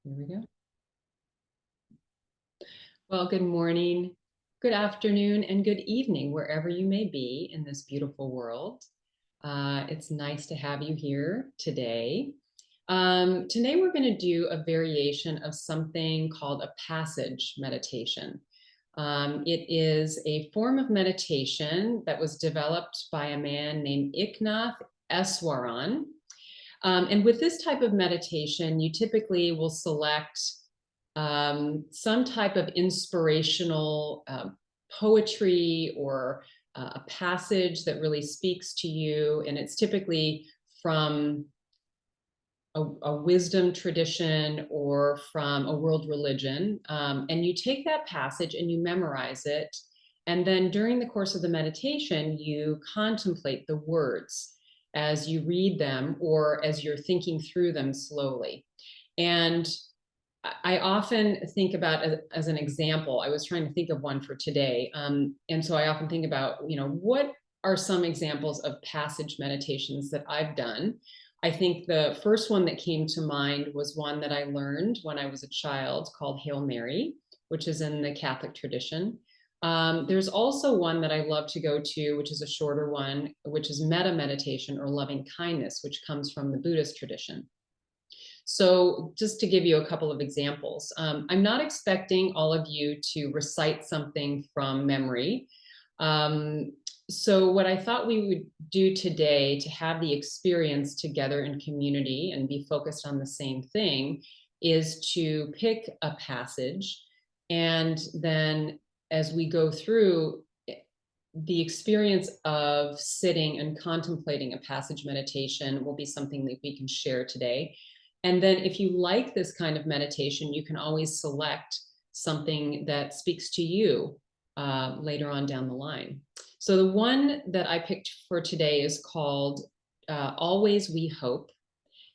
Here we go. Well, good morning, good afternoon, and good evening, wherever you may be in this beautiful world. It's nice to have you here today. Today, we're going to do a variation of something called a passage meditation. It is a form of meditation that was developed by a man named Iknath Eswaran. And with this type of meditation, you typically will select some type of inspirational poetry or a passage that really speaks to you. And it's typically from a wisdom tradition or from a world religion. And you take that passage and you memorize it. And then during the course of the meditation, you contemplate the words as you read them or as you're thinking through them slowly. And I often think about as an example, I was trying to think of one for today. And so I often think about, what are some examples of passage meditations that I've done? I think the first one that came to mind was one that I learned when I was a child called Hail Mary, which is in the Catholic tradition. There's also one that I love to go to, which is a shorter one, which is metta meditation or loving kindness, which comes from the Buddhist tradition. So just to give you a couple of examples, I'm not expecting all of you to recite something from memory. So what I thought we would do today to have the experience together in community and be focused on the same thing is to pick a passage. And then as we go through, the experience of sitting and contemplating a passage meditation will be something that we can share today. And then if you like this kind of meditation, you can always select something that speaks to you later on down the line. So the one that I picked for today is called Always We Hope.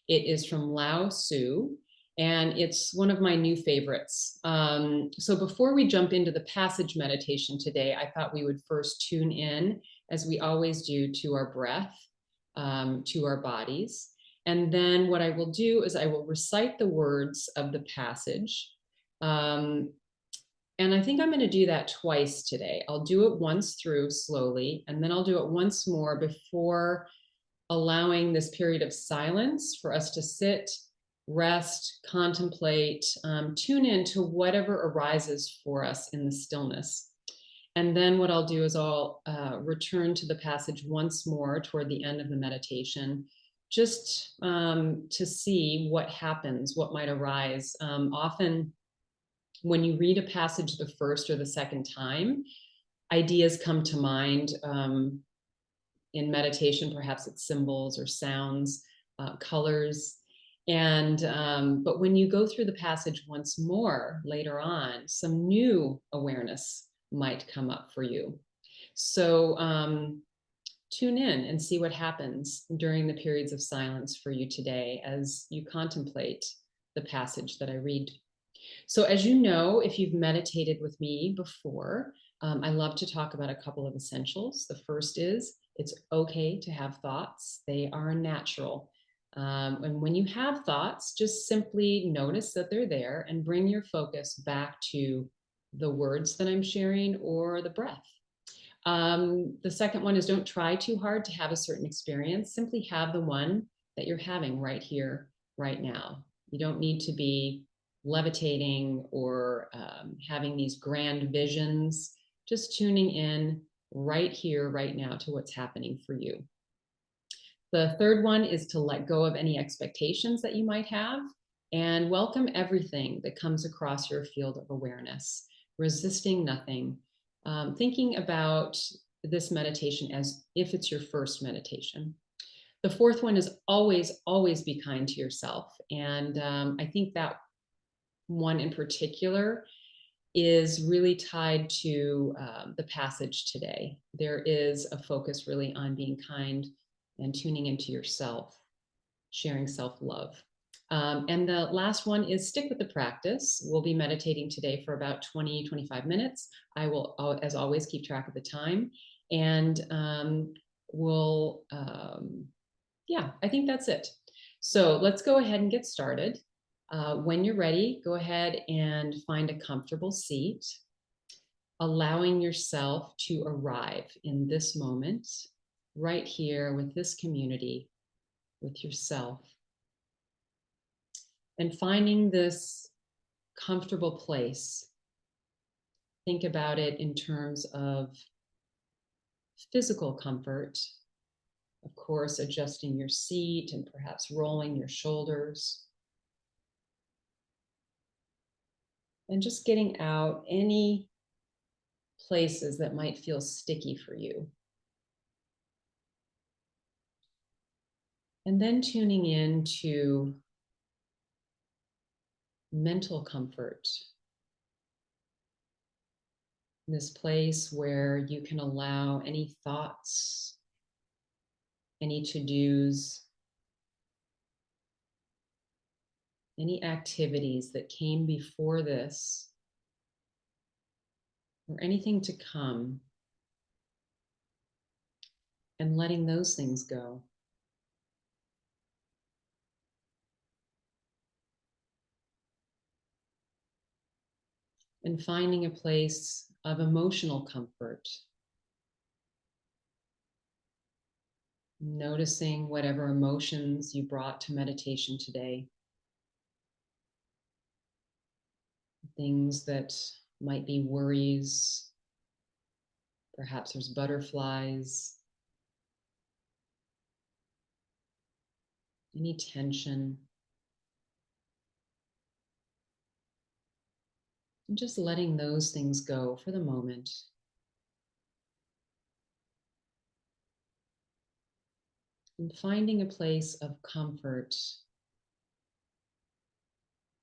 It is from Lao Tzu, and it's one of my new favorites. So before we jump into the passage meditation today, I thought we would first tune in, as we always do, to our breath, to our bodies. And then what I will do is I will recite the words of the passage. And I think I'm going to do that twice today. I'll do it once through slowly, and then I'll do it once more before allowing this period of silence for us to sit, rest, contemplate, tune in to whatever arises for us in the stillness. And then what I'll do is I'll return to the passage once more toward the end of the meditation, just to see what happens, what might arise. Often when you read a passage the first or the second time, ideas come to mind. In meditation, perhaps it's symbols or sounds, colors. And but when you go through the passage once more later on, some new awareness might come up for you. So tune in and see what happens during the periods of silence for you today as you contemplate the passage that I read. So as you know, if you've meditated with me before, I love to talk about a couple of essentials. The first is it's okay to have thoughts. They are natural. And when you have thoughts, just simply notice that they're there and bring your focus back to the words that I'm sharing or the breath. The second one is don't try too hard to have a certain experience. Simply have the one that you're having right here, right now. You don't need to be levitating or having these grand visions, just tuning in right here, right now to what's happening for you. The third one is to let go of any expectations that you might have and welcome everything that comes across your field of awareness, resisting nothing, thinking about this meditation as if it's your first meditation. The fourth one is always, always be kind to yourself. And I think that one in particular is really tied to the passage today. There is a focus really on being kind and tuning into yourself, sharing self-love. And the last one is stick with the practice. We'll be meditating today for about 20-25 minutes. I will, as always, keep track of the time. And yeah, I think that's it. So let's go ahead and get started. When you're ready, go ahead and find a comfortable seat, allowing yourself to arrive in this moment, right here with this community, with yourself, and finding this comfortable place. Think about it in terms of physical comfort, of course, adjusting your seat and perhaps rolling your shoulders. And just getting out any places that might feel sticky for you. And then tuning in to mental comfort, this place where you can allow any thoughts, any to-dos, any activities that came before this, or anything to come, and letting those things go. And finding a place of emotional comfort, noticing whatever emotions you brought to meditation today, things that might be worries, perhaps there's butterflies, any tension, and just letting those things go for the moment. And finding a place of comfort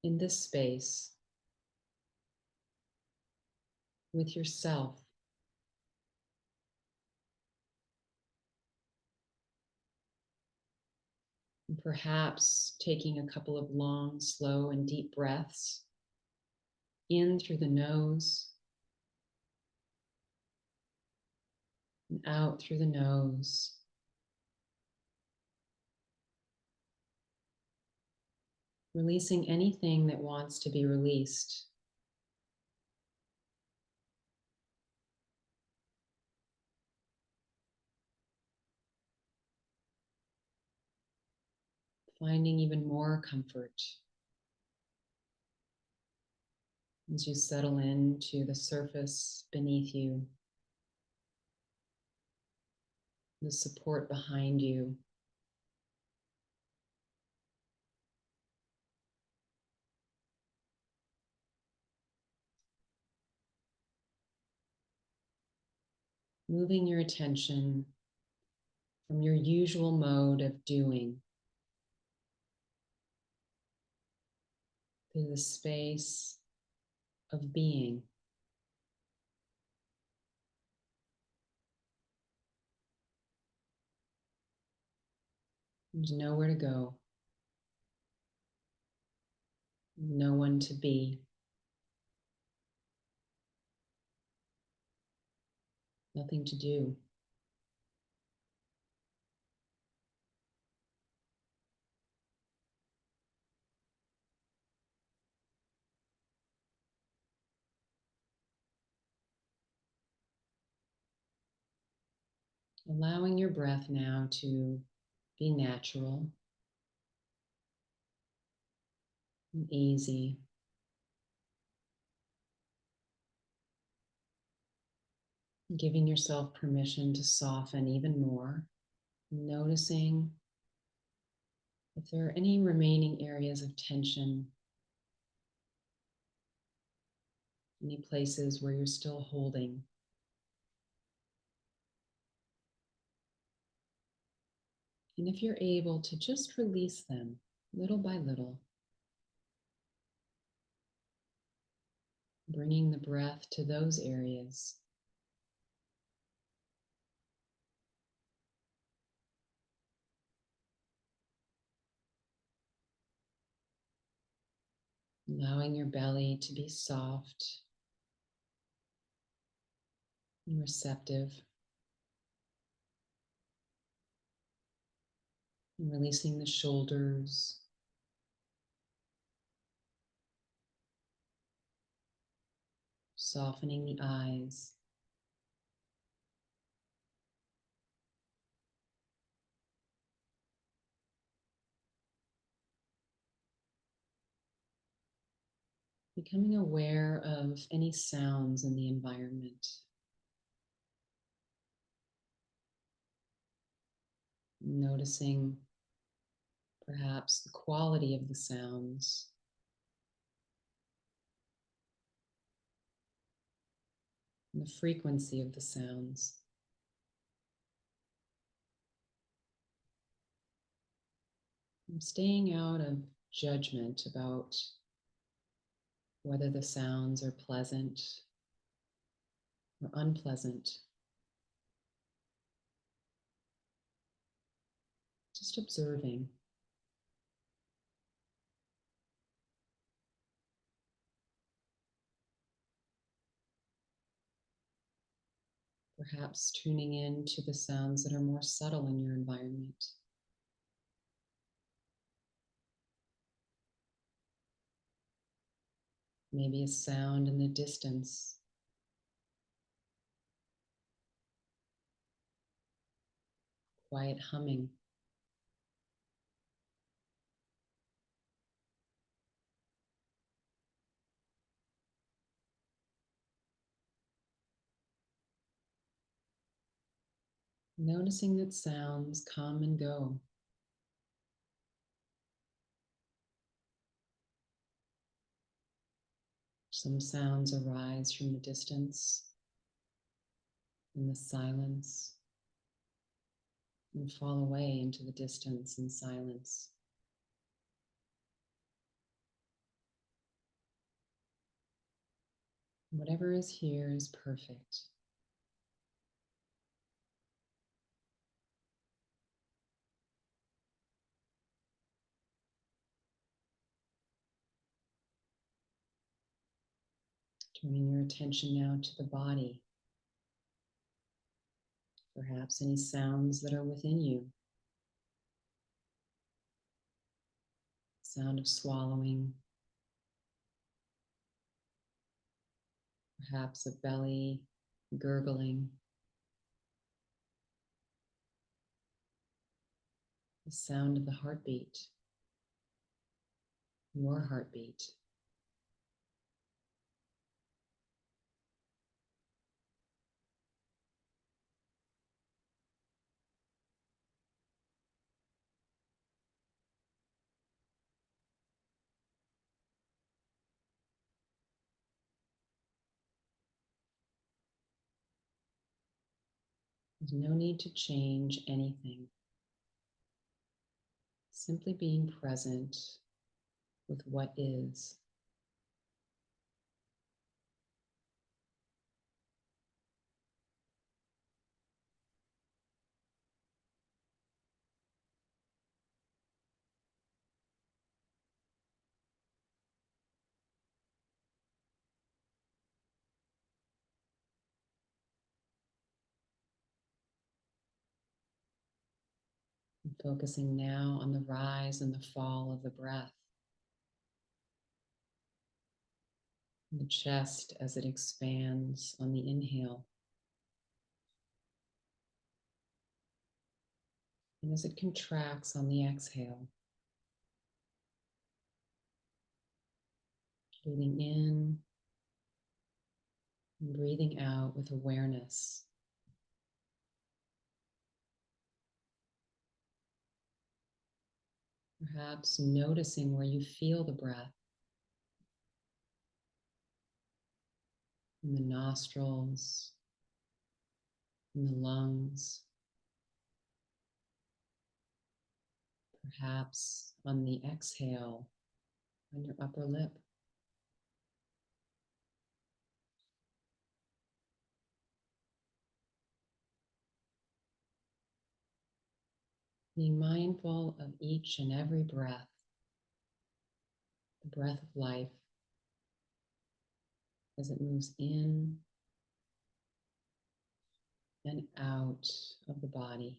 in this space with yourself. And perhaps taking a couple of long, slow, and deep breaths in through the nose and out through the nose. Releasing anything that wants to be released. Finding even more comfort as you settle into the surface beneath you, the support behind you. Moving your attention from your usual mode of doing to the space of being. There's nowhere to go, no one to be, nothing to do. Allowing your breath now to be natural and easy. Giving yourself permission to soften even more. Noticing if there are any remaining areas of tension, any places where you're still holding. And if you're able to just release them little by little, bringing the breath to those areas. Allowing your belly to be soft and receptive. And releasing the shoulders, softening the eyes, becoming aware of any sounds in the environment, noticing perhaps the quality of the sounds, and the frequency of the sounds. And staying out of judgment about whether the sounds are pleasant or unpleasant. Just observing. Perhaps tuning in to the sounds that are more subtle in your environment. Maybe a sound in the distance, quiet humming. Noticing that sounds come and go. Some sounds arise from the distance, in the silence, and fall away into the distance and silence. Whatever is here is perfect. Turning your attention now to the body. Perhaps any sounds that are within you. Sound of swallowing. Perhaps a belly gurgling. The sound of the heartbeat. Your heartbeat. There's no need to change anything. Simply being present with what is. And focusing now on the rise and the fall of the breath. And the chest as it expands on the inhale. And as it contracts on the exhale. Breathing in and breathing out with awareness. Perhaps noticing where you feel the breath in the nostrils, in the lungs, perhaps on the exhale, on your upper lip. Being mindful of each and every breath, the breath of life, as it moves in and out of the body.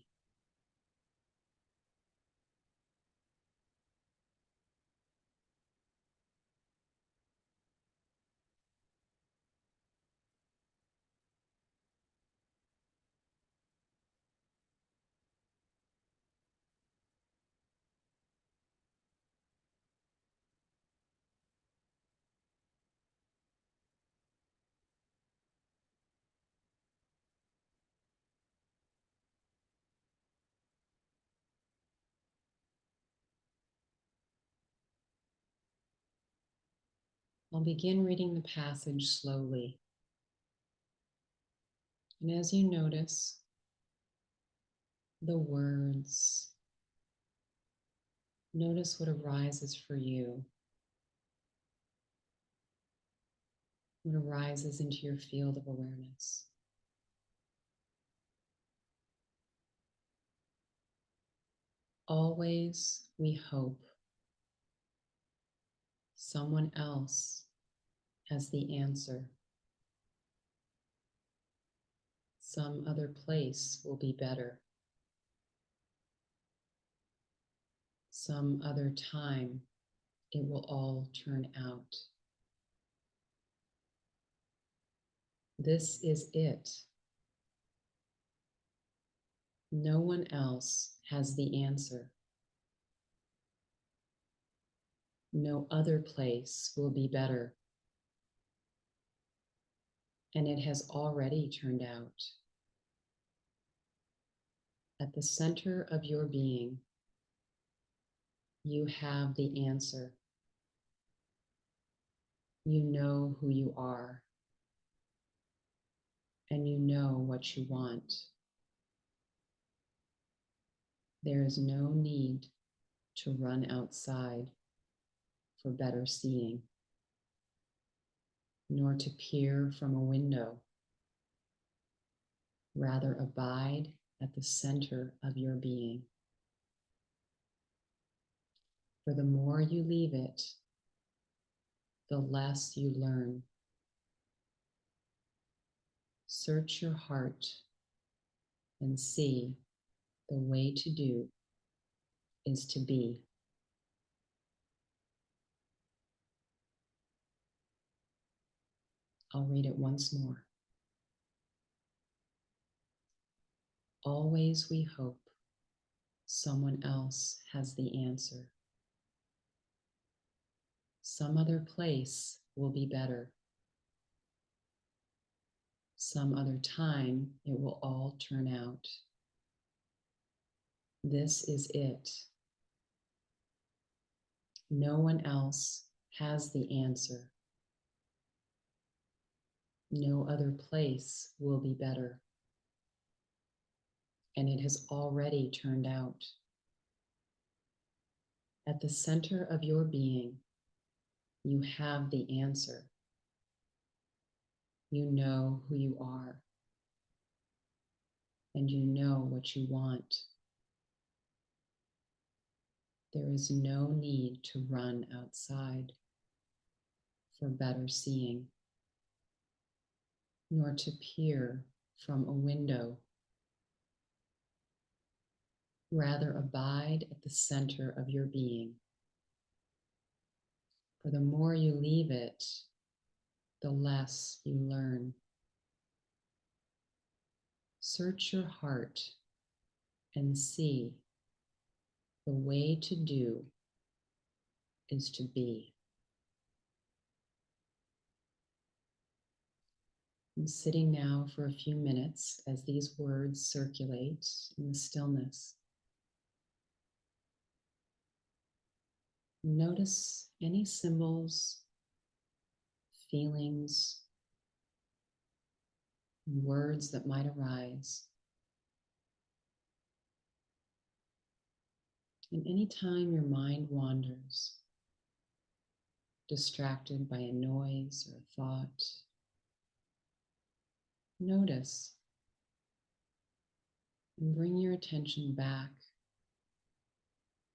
I'll begin reading the passage slowly. And as you notice the words, notice what arises for you, what arises into your field of awareness. Always we hope someone else has the answer. Some other place will be better. Some other time it will all turn out. This is it. No one else has the answer. No other place will be better. And it has already turned out. At the center of your being, you have the answer. You know who you are, and you know what you want. There is no need to run outside for better seeing, nor to peer from a window. Rather, abide at the center of your being. For the more you leave it, the less you learn. Search your heart and see the way to do is to be. I'll read it once more. Always we hope someone else has the answer. Some other place will be better. Some other time it will all turn out. This is it. No one else has the answer. No other place will be better. And it has already turned out. At the center of your being, you have the answer. You know who you are, and you know what you want. There is no need to run outside for better seeing, nor to peer from a window. Rather, abide at the center of your being. For the more you leave it, the less you learn. Search your heart and see the way to do is to be. I'm sitting now for a few minutes as these words circulate in the stillness. Notice any symbols, feelings, words that might arise. And anytime your mind wanders, distracted by a noise or a thought, notice and bring your attention back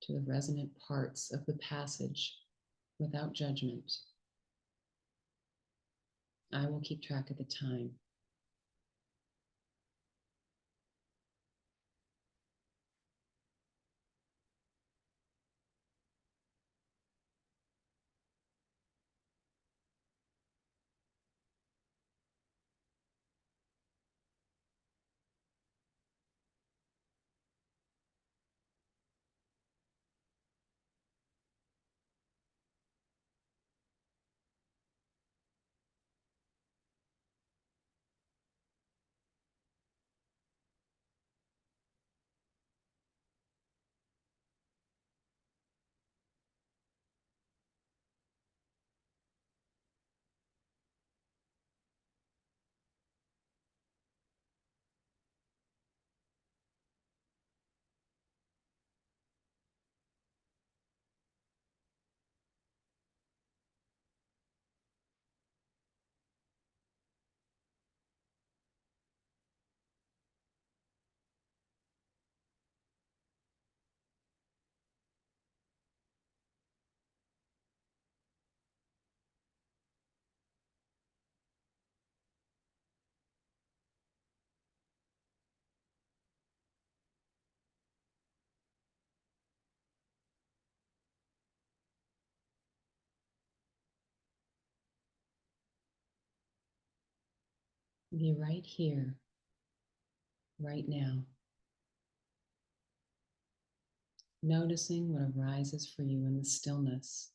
to the resonant parts of the passage without judgment. I will keep track of the time. Be right here, right now, noticing what arises for you in the stillness.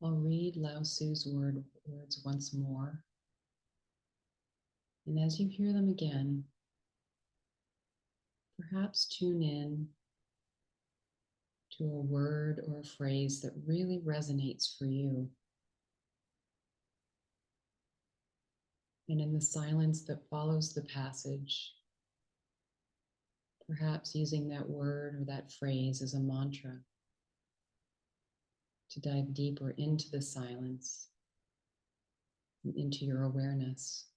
I'll read Lao Tzu's words once more. And as you hear them again, perhaps tune in to a word or a phrase that really resonates for you. And in the silence that follows the passage, perhaps using that word or that phrase as a mantra to dive deeper into the silence and into your awareness.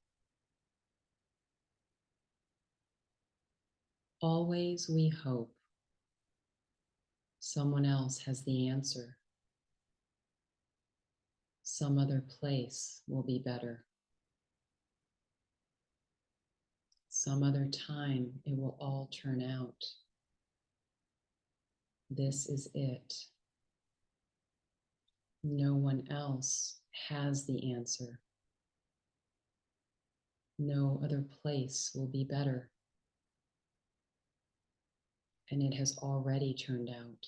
Always we hope someone else has the answer. Some other place will be better. Some other time it will all turn out. This is it. No one else has the answer. No other place will be better. And it has already turned out.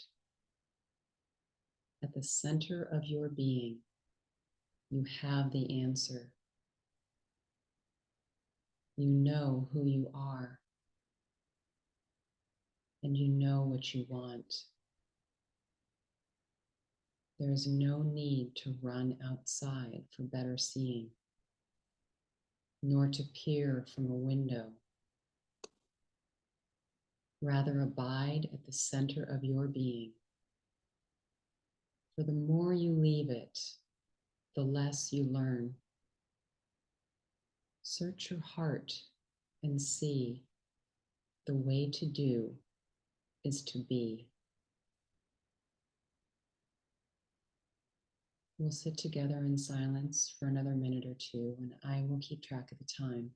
At the center of your being, you have the answer. You know who you are, and you know what you want. There is no need to run outside for better seeing, nor to peer from a window. Rather, abide at the center of your being. For the more you leave it, the less you learn. Search your heart and see the way to do is to be. We'll sit together in silence for another minute or two, and I will keep track of the time.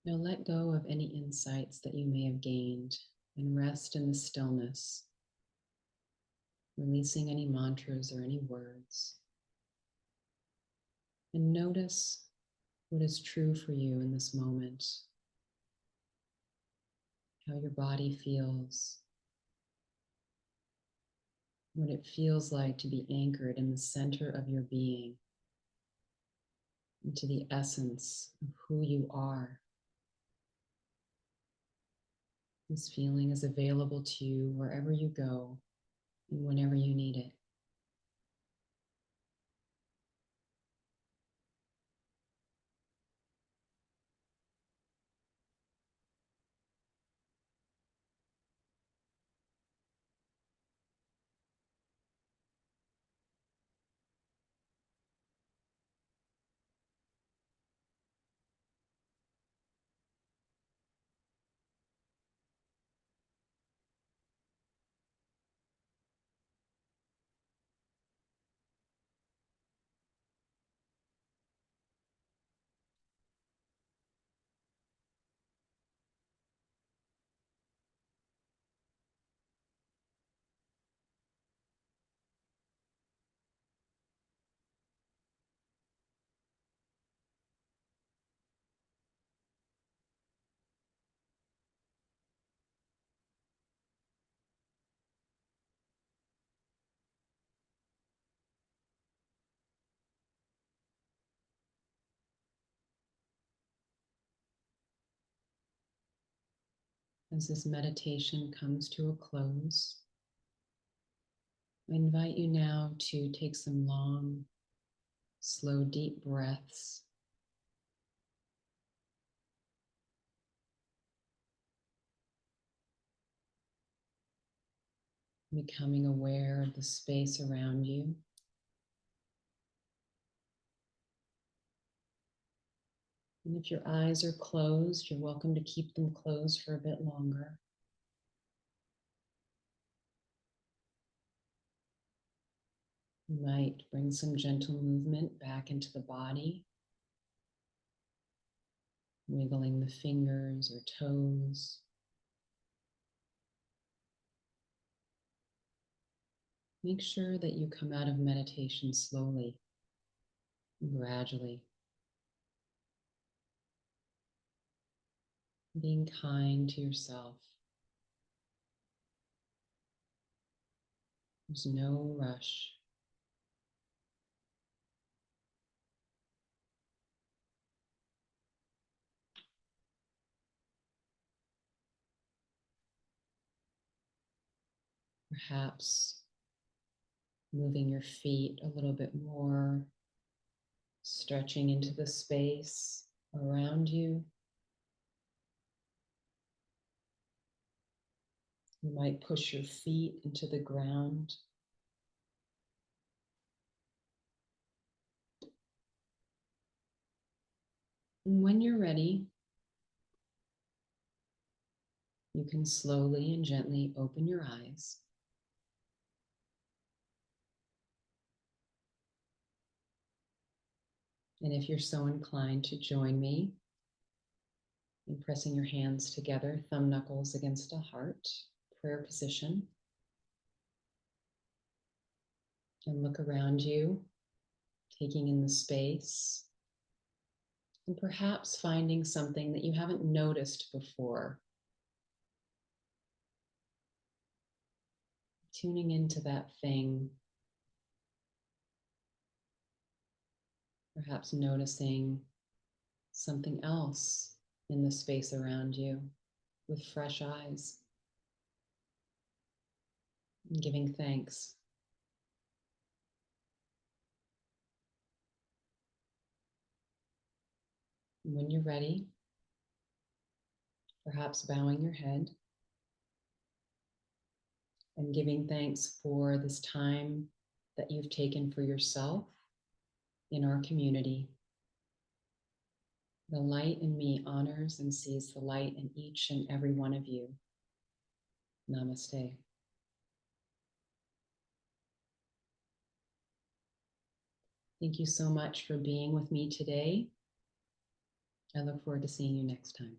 Now let go of any insights that you may have gained and rest in the stillness, releasing any mantras or any words. And notice what is true for you in this moment, how your body feels, what it feels like to be anchored in the center of your being, into the essence of who you are. This feeling is available to you wherever you go and whenever you need it. As this meditation comes to a close, I invite you now to take some long, slow, deep breaths, becoming aware of the space around you. And if your eyes are closed, you're welcome to keep them closed for a bit longer. You might bring some gentle movement back into the body, wiggling the fingers or toes. Make sure that you come out of meditation slowly and gradually, being kind to yourself. There's no rush. Perhaps moving your feet a little bit more, stretching into the space around you. You might push your feet into the ground. And when you're ready, you can slowly and gently open your eyes. And if you're so inclined to join me in pressing your hands together, thumb knuckles against a heart, prayer position, and look around you, taking in the space, and perhaps finding something that you haven't noticed before. Tuning into that thing, perhaps noticing something else in the space around you with fresh eyes, and giving thanks. And when you're ready, perhaps bowing your head and giving thanks for this time that you've taken for yourself in our community. The light in me honors and sees the light in each and every one of you. Namaste. Thank you so much for being with me today. I look forward to seeing you next time.